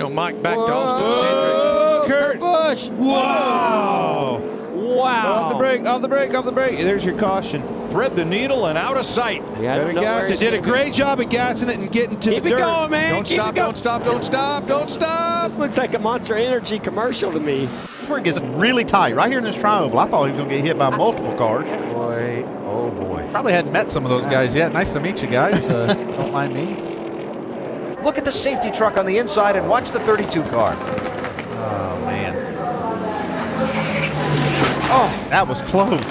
know, Mike back to Austin Cindric. Kurt Busch. Whoa! Wow. Off the brake, off the brake, off the brake. There's your caution. Thread the needle and out of sight. Better gas it. Did a great job of gassing it and getting to Keep the it dirt. going, man. Don't Keep stop, it going. don't stop, don't stop, don't stop. This looks like a Monster Energy commercial to me. This is where it gets really tight, right here in this tri-oval. I thought he was going to get hit by multiple cars. Boy, oh boy. Probably hadn't met some of those guys yet. Nice to meet you guys. Don't mind me. Look at the safety truck on the inside and watch the 32 car. Oh, man. Oh, that was close.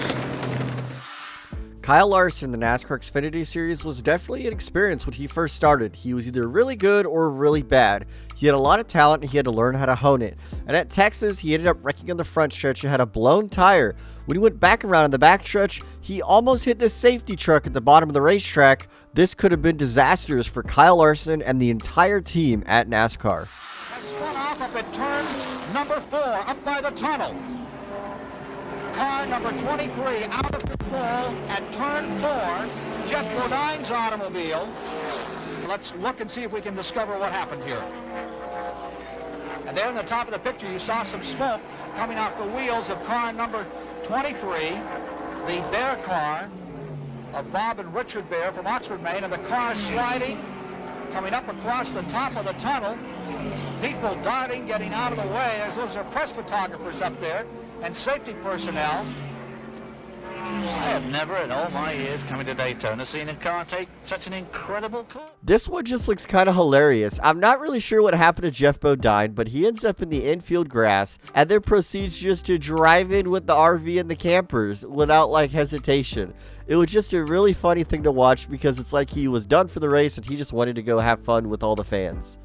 Kyle Larson in the NASCAR Xfinity Series was definitely an experience when he first started. He was either really good or really bad. He had a lot of talent and he had to learn how to hone it. And at Texas, he ended up wrecking on the front stretch and had a blown tire. When he went back around in the back stretch, he almost hit the safety truck at the bottom of the racetrack. This could have been disastrous for Kyle Larson and the entire team at NASCAR. Has spun off up at turn number 4, up by the tunnel. Car number 23 out of control at turn 4, Jeff Bodine's automobile. Let's look and see if we can discover what happened here. And there in the top of the picture, you saw some smoke coming off the wheels of car number 23, the Bear car of Bob and Richard Bear from Oxford, Maine, and the car sliding, coming up across the top of the tunnel. People darting, getting out of the way. As those are press photographers up there and safety personnel. I have never in all my years coming to Daytona seen a car take such an incredible course. This one just looks kind of hilarious. I'm not really sure what happened to Jeff Bodine, but he ends up in the infield grass and then proceeds just to drive in with the RV and the campers without like hesitation. It was just a really funny thing to watch because it's like he was done for the race and he just wanted to go have fun with all the fans.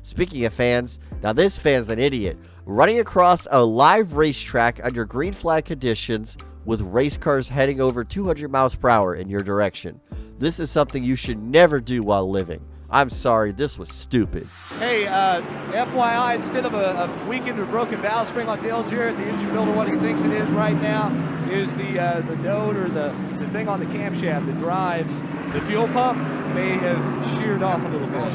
Speaking of fans, now this fan's an idiot. Running across a live racetrack under green flag conditions with race cars heading over 200 miles per hour in your direction. This is something you should never do while living. I'm sorry, this was stupid. Hey, FYI, instead of a weakened or broken valve spring like the Algier, the engine builder, what he thinks it is right now is the node or the thing on the camshaft that drives the fuel pump may have sheared off a little bit.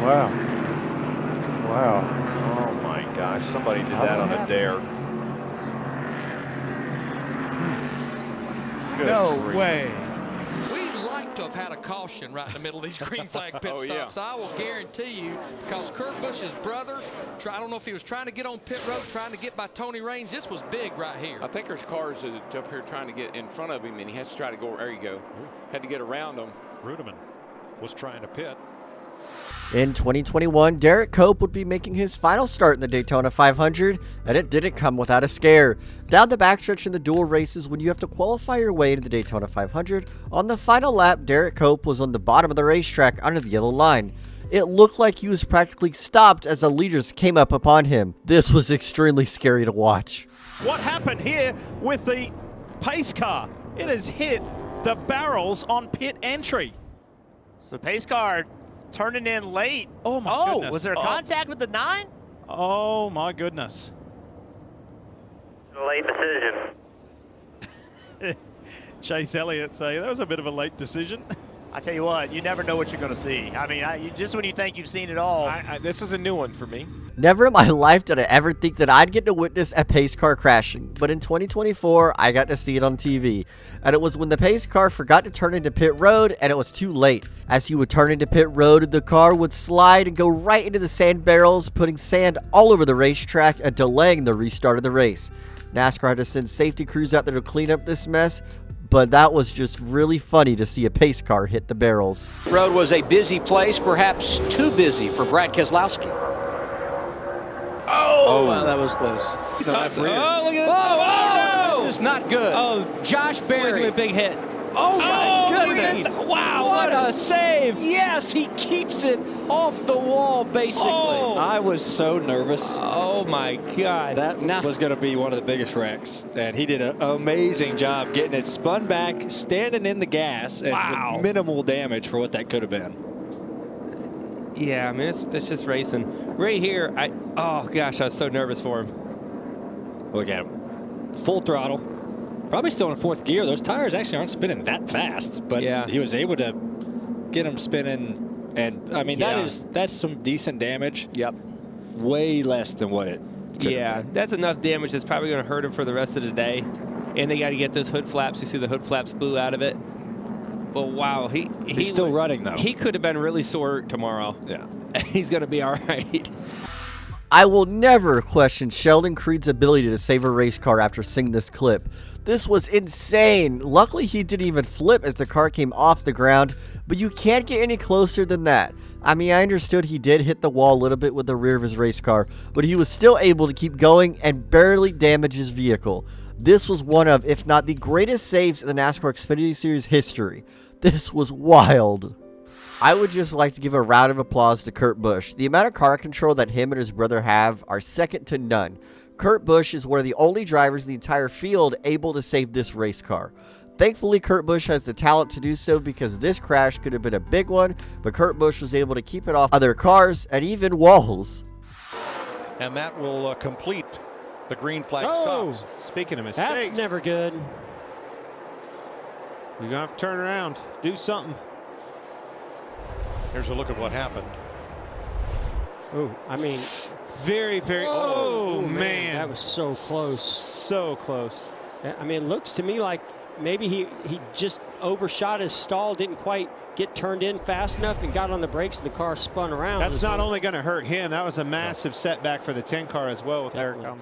Wow. Wow. Oh my gosh, somebody did that on a dare. Good No grief. way. We'd like to have had a caution right in the middle of these green flag pit stops. I will guarantee you, because Kurt Busch's brother, I don't know if he was trying to get on pit road, trying to get by Tony Raines. This was big right here. I think there's cars that up here trying to get in front of him, and he has to try to go, there you go, had to get around them. Rudeman was trying to pit. In 2021, Derek Cope would be making his final start in the Daytona 500, and it didn't come without a scare. Down the backstretch in the dual races, when you have to qualify your way into the Daytona 500, on the final lap, Derek Cope was on the bottom of the racetrack under the yellow line. It looked like he was practically stopped as the leaders came up upon him. This was extremely scary to watch. What happened here with the pace car? It has hit the barrels on pit entry. So the pace car turning in late. Oh my goodness. Was there a contact with the 9? Oh my goodness. Late decision. Chase Elliott say that was a bit of a late decision. I tell you what, you never know what you're going to see. I mean, just when you think you've seen it all. This is a new one for me. Never in my life did I ever think that I'd get to witness a pace car crashing, but in 2024, I got to see it on TV. And it was when the pace car forgot to turn into pit road, and it was too late. As he would turn into pit road, the car would slide and go right into the sand barrels, putting sand all over the racetrack and delaying the restart of the race. NASCAR had to send safety crews out there to clean up this mess, but that was just really funny to see a pace car hit the barrels. Road was a busy place, perhaps too busy for Brad Keselowski. Oh, wow, that was close. Oh, look at this. Oh, no! This is not good. Oh, Josh Berry. a big hit. Oh, my goodness. Wow, What a save. Yes, he keeps it off the wall, basically. Oh. I was so nervous. Oh, my God. That was going to be one of the biggest wrecks. And he did an amazing job getting it spun back, standing in the gas, and with minimal damage for what that could have been. Yeah, I mean, it's just racing. Right here, oh, gosh, I was so nervous for him. Look at him. Full throttle. Probably still in fourth gear. Those tires actually aren't spinning that fast, but he was able to get them spinning. And I mean, that's some decent damage. Yep. Way less than what it. Yeah, that's enough damage that's probably going to hurt him for the rest of the day. And they got to get those hood flaps. You see the hood flaps blew out of it. But wow, he's still running though. He could have been really sore tomorrow. Yeah. He's going to be all right. I will never question Sheldon Creed's ability to save a race car after seeing this clip. This was insane. Luckily, he didn't even flip as the car came off the ground, but you can't get any closer than that. I mean, I understood he did hit the wall a little bit with the rear of his race car, but he was still able to keep going and barely damage his vehicle. This was one of, if not the greatest saves in the NASCAR Xfinity Series history. This was wild. I would just like to give a round of applause to Kurt Busch. The amount of car control that him and his brother have are second to none. Kurt Busch is one of the only drivers in the entire field able to save this race car. Thankfully, Kurt Busch has the talent to do so because this crash could have been a big one, but Kurt Busch was able to keep it off other cars and even walls. And that will complete the green flag stops. Speaking of mistakes. That's never good. You're going to have to turn around. Do something. Here's a look at what happened. Oh, I mean, very, very. Oh, man. That was so close. So close. I mean, it looks to me like maybe he just overshot his stall, didn't quite get turned in fast enough and got on the brakes and the car spun around. That's not only going to hurt him, that was a massive setback for the 10 car as well with Eric on the road.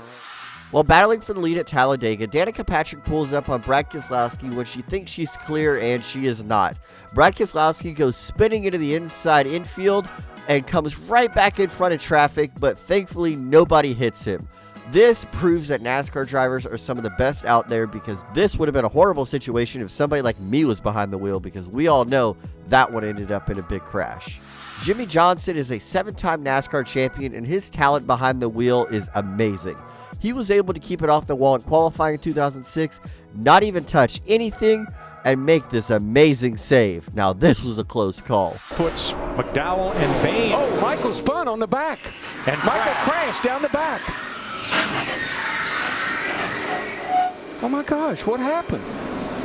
While battling for the lead at Talladega, Danica Patrick pulls up on Brad Keselowski when she thinks she's clear and she is not. Brad Keselowski goes spinning into the inside infield and comes right back in front of traffic, but thankfully nobody hits him. This proves that NASCAR drivers are some of the best out there because this would have been a horrible situation if somebody like me was behind the wheel because we all know that one ended up in a big crash. Jimmy Johnson is a 7-time NASCAR champion and his talent behind the wheel is amazing. He was able to keep it off the wall in qualifying in 2006, not even touch anything, and make this amazing save. Now, this was a close call. Puts McDowell and Bain. Oh, Michael spun on the back. And Michael crashed down the back. Oh my gosh, what happened?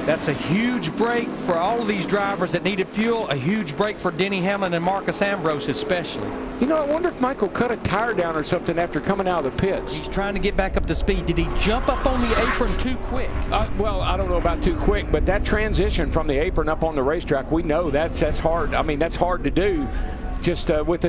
That's a huge break for all of these drivers that needed fuel, a huge break for Denny Hamlin and Marcus Ambrose especially. You know, I wonder if Michael cut a tire down or something after coming out of the pits. He's trying to get back up to speed. Did he jump up on the apron too quick? Well, I don't know about too quick, but that transition from the apron up on the racetrack, we know that's hard. I mean, that's hard to do. Just with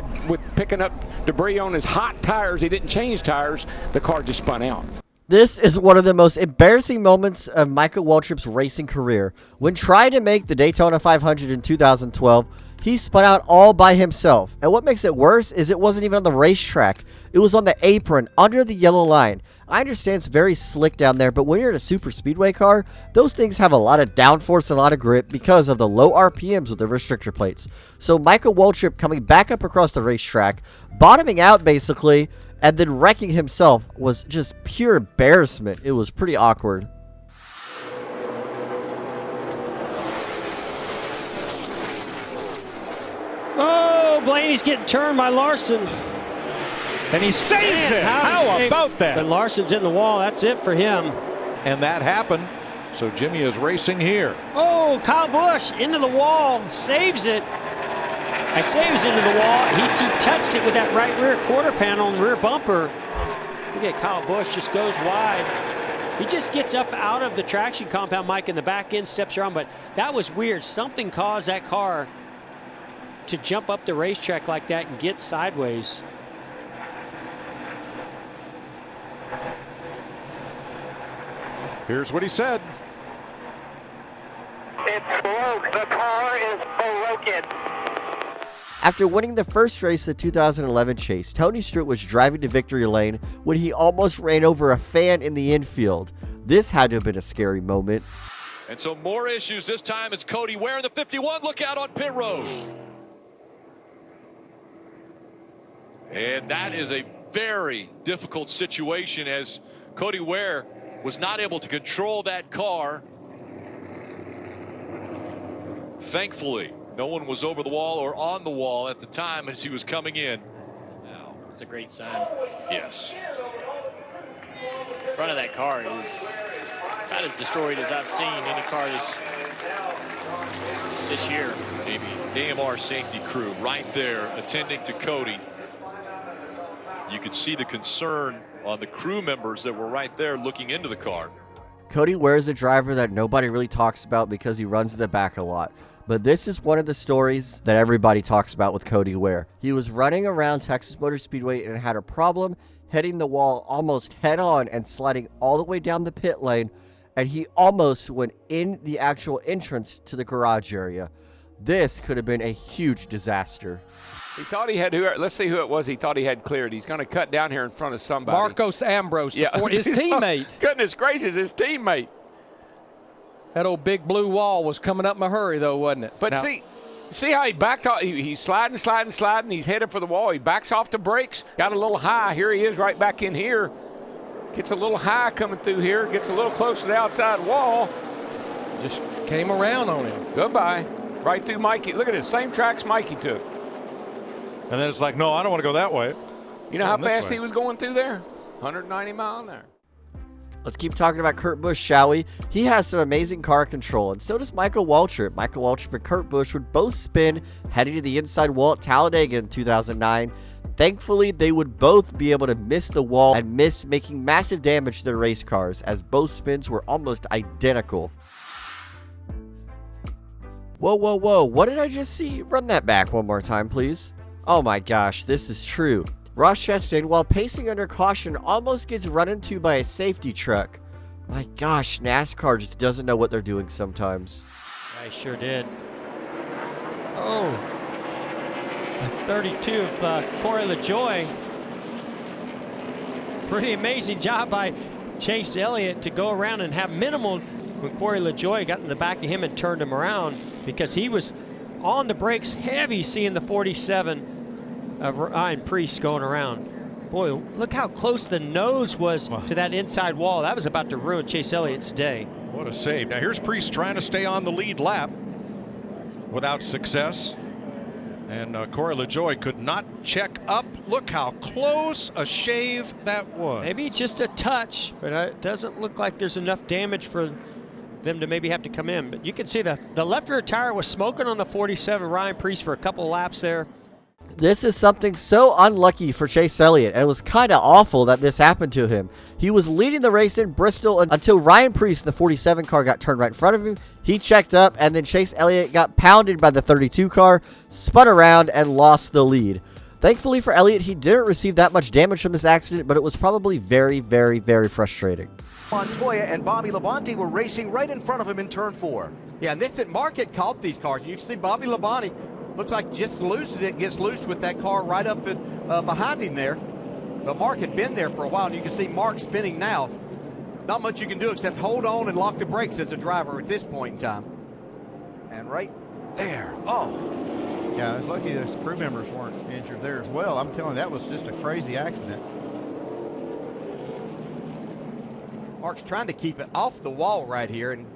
picking up debris on his hot tires, he didn't change tires, the car just spun out. This is one of the most embarrassing moments of Michael Waltrip's racing career. When trying to make the Daytona 500 in 2012, he spun out all by himself. And what makes it worse is it wasn't even on the racetrack. It was on the apron under the yellow line. I understand it's very slick down there, but when you're in a super speedway car, those things have a lot of downforce and a lot of grip because of the low RPMs with the restrictor plates. So Michael Waltrip coming back up across the racetrack, bottoming out basically, and then wrecking himself was just pure embarrassment. It was pretty awkward. Oh, Blaney's getting turned by Larson. And he saves it. How about that? But Larson's in the wall. That's it for him. And that happened. So Jimmy is racing here. Oh, Kyle Busch into the wall. Saves it. I say he was into the wall. He touched it with that right rear quarter panel and rear bumper. Look at Kyle Busch, just goes wide. He just gets up out of the traction compound, Mike, in the back end, steps around. But that was weird. Something caused that car to jump up the racetrack like that and get sideways. Here's what he said. It's broke. The car is broken. After winning the first race of the 2011 chase, Tony Stewart was driving to victory lane when he almost ran over a fan in the infield. This had to have been a scary moment. And so more issues. This time it's Cody Ware in the 51. Look out on pit road. And that is a very difficult situation as Cody Ware was not able to control that car. Thankfully, no one was over the wall or on the wall at the time as he was coming in. Wow, that's a great sign. Yes. The front of that car is About as destroyed as I've seen any car this year. Maybe AMR safety crew right there attending to Cody. You could see the concern on the crew members that were right there looking into the car. Cody Ware is a driver that nobody really talks about because he runs in the back a lot. But this is one of the stories that everybody talks about with Cody Ware. He was running around Texas Motor Speedway and had a problem hitting the wall almost head on and sliding all the way down the pit lane, and he almost went in the actual entrance to the garage area. This could have been a huge disaster. He thought he had, let's see who it was he thought he had cleared. He's going to cut down here in front of somebody. Marcos Ambrose, yeah. His teammate. Goodness gracious, his teammate. That old big blue wall was coming up in a hurry, though, wasn't it? But see how he backed off? He's sliding. He's headed for the wall. He backs off the brakes. Got a little high. Here he is right back in here. Gets a little high coming through here. Gets a little close to the outside wall. Just came around on him. Goodbye. Right through Mikey. Look at it. Same tracks Mikey took. And then it's like, no, I don't want to go that way. You know how fast he was going through there? 190 mile an hour. Let's keep talking about Kurt Busch, shall we? He has some amazing car control, and so does Michael Waltrip. Michael Waltrip and Kurt Busch would both spin heading to the inside wall at Talladega in 2009. Thankfully, they would both be able to miss the wall and miss making massive damage to their race cars, as both spins were almost identical. Whoa, whoa, whoa, what did I just see? Run that back one more time, please. Oh my gosh, this is true. Ross Chastain, while pacing under caution, almost gets run into by a safety truck. My gosh, NASCAR just doesn't know what they're doing sometimes. I sure did. Oh, 32 of Corey LaJoie. Pretty amazing job by Chase Elliott to go around and have minimal when Corey LaJoie got in the back of him and turned him around, because he was on the brakes heavy, seeing the 47 of Ryan Preece going around. Boy, look how close the nose was to that inside wall. That was about to ruin Chase Elliott's day. What a save. Now here's Preece trying to stay on the lead lap without success. And Corey LaJoie could not check up. Look how close a shave that was. Maybe just a touch, but it doesn't look like there's enough damage for them to maybe have to come in. But you can see the left rear tire was smoking on the 47 Ryan Preece for a couple laps there. This is something so unlucky for Chase Elliott, and it was kind of awful that this happened to him. He was leading the race in Bristol until Ryan Preece, the 47 car, got turned right in front of him. He checked up, and then Chase Elliott got pounded by the 32 car, spun around, and lost the lead. Thankfully for Elliott, he didn't receive that much damage from this accident, but it was probably very, very, very frustrating. Montoya and Bobby Labonte were racing right in front of him in turn 4. Yeah, and this Mark had caught these cars. You can see Bobby Labonte looks like just loses it, gets loose with that car right up behind him there. But Mark had been there for a while, and you can see Mark spinning now. Not much you can do except hold on and lock the brakes as a driver at this point in time. And right there. Oh. Yeah, it's lucky the crew members weren't injured there as well. I'm telling you, that was just a crazy accident. Mark's trying to keep it off the wall right here and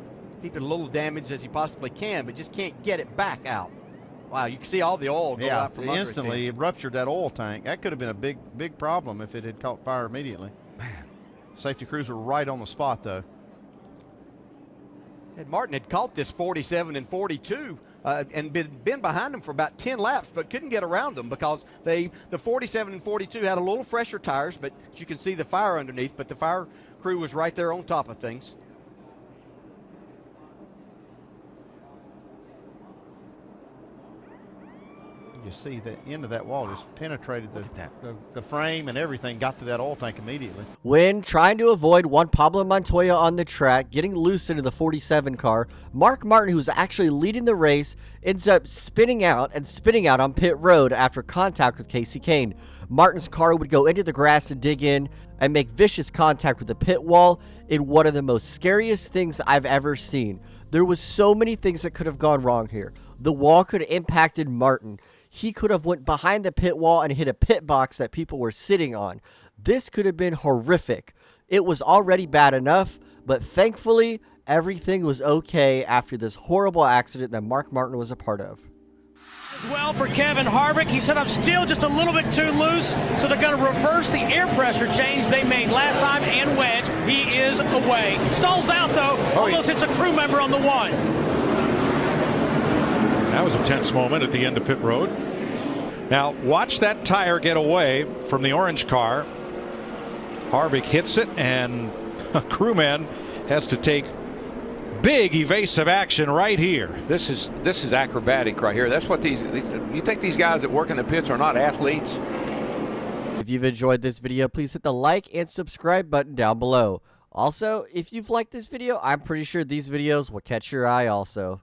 keep it a little damaged as he possibly can, but just can't get it back out. Wow, you can see all the oil go out from under it. Instantly it ruptured that oil tank. That could have been a big problem if it had caught fire immediately. Man. Safety crews were right on the spot, though. And Martin had caught this 47 and 42 and been behind them for about 10 laps, but couldn't get around them because the 47 and 42 had a little fresher tires, but you can see the fire underneath, but the fire crew was right there on top of things. You see the end of that wall just penetrated the frame, and everything got to that oil tank immediately. When trying to avoid Juan Pablo Montoya on the track, getting loose into the 47 car, Mark Martin, who was actually leading the race, ends up spinning out on pit road after contact with Casey Kane. Martin's car would go into the grass and dig in and make vicious contact with the pit wall in one of the most scariest things I've ever seen. There was so many things that could have gone wrong here. The wall could have impacted Martin. He could have went behind the pit wall and hit a pit box that people were sitting on. This could have been horrific. It was already bad enough, but thankfully, everything was okay after this horrible accident that Mark Martin was a part of. As well for Kevin Harvick. He said, I'm still just a little bit too loose, so they're going to reverse the air pressure change they made last time and wedge. He is away. Stalls out, though. Almost hits a crew member on the one. That was a tense moment at the end of pit road. Now, watch that tire get away from the orange car. Harvick hits it, and a crewman has to take big evasive action right here. This is acrobatic right here. That's what you think these guys that work in the pits are not athletes? If you've enjoyed this video, please hit the like and subscribe button down below. Also, if you've liked this video, I'm pretty sure these videos will catch your eye also.